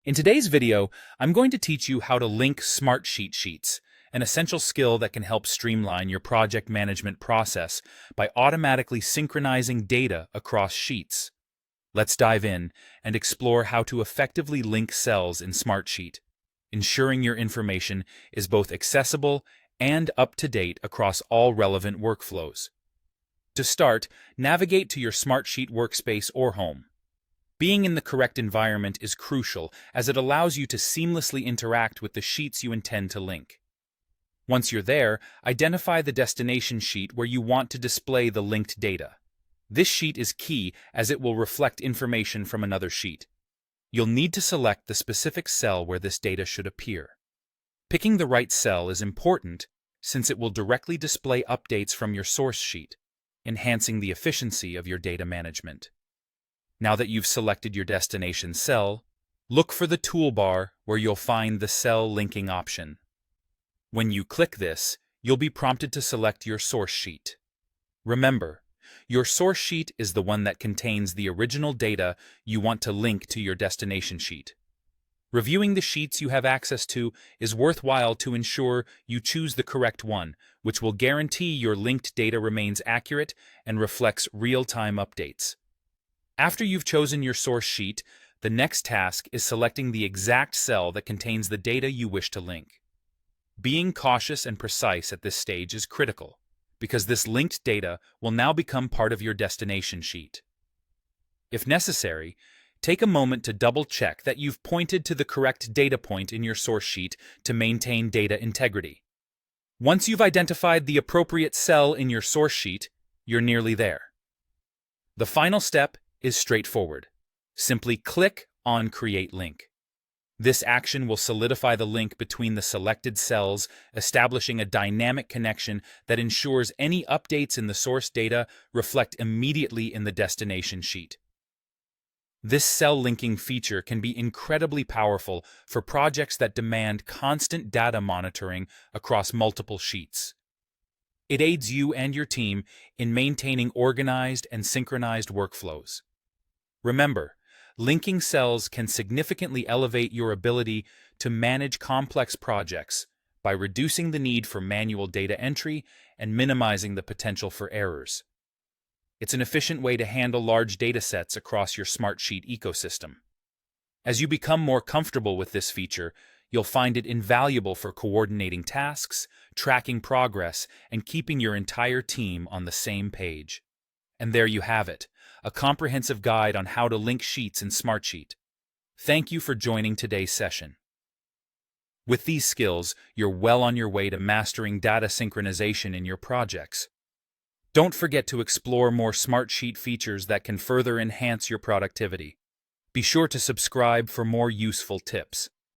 In today's video, I'm going to teach you how to link Smartsheet sheets, an essential skill that can help streamline your project management process by automatically synchronizing data across sheets. Let's dive in and explore how to effectively link cells in Smartsheet, ensuring your information is both accessible and up-to-date across all relevant workflows. To start, navigate to your Smartsheet workspace or home. Being in the correct environment is crucial as it allows you to seamlessly interact with the sheets you intend to link. Once you're there, identify the destination sheet where you want to display the linked data. This sheet is key as it will reflect information from another sheet. You'll need to select the specific cell where this data should appear. Picking the right cell is important since it will directly display updates from your source sheet, enhancing the efficiency of your data management. Now that you've selected your destination cell, look for the toolbar where you'll find the cell linking option. When you click this, you'll be prompted to select your source sheet. Remember, your source sheet is the one that contains the original data you want to link to your destination sheet. Reviewing the sheets you have access to is worthwhile to ensure you choose the correct one, which will guarantee your linked data remains accurate and reflects real-time updates. After you've chosen your source sheet, the next task is selecting the exact cell that contains the data you wish to link. Being cautious and precise at this stage is critical, because this linked data will now become part of your destination sheet. If necessary, take a moment to double-check that you've pointed to the correct data point in your source sheet to maintain data integrity. Once you've identified the appropriate cell in your source sheet, you're nearly there. The final step is straightforward. Simply click on Create Link. This action will solidify the link between the selected cells, establishing a dynamic connection that ensures any updates in the source data reflect immediately in the destination sheet. This cell linking feature can be incredibly powerful for projects that demand constant data monitoring across multiple sheets. It aids you and your team in maintaining organized and synchronized workflows. Remember, linking cells can significantly elevate your ability to manage complex projects by reducing the need for manual data entry and minimizing the potential for errors. It's an efficient way to handle large data sets across your Smartsheet ecosystem. As you become more comfortable with this feature, you'll find it invaluable for coordinating tasks, tracking progress, and keeping your entire team on the same page. And there you have it, a comprehensive guide on how to link sheets in Smartsheet. Thank you for joining today's session. With these skills, you're well on your way to mastering data synchronization in your projects. Don't forget to explore more Smartsheet features that can further enhance your productivity. Be sure to subscribe for more useful tips.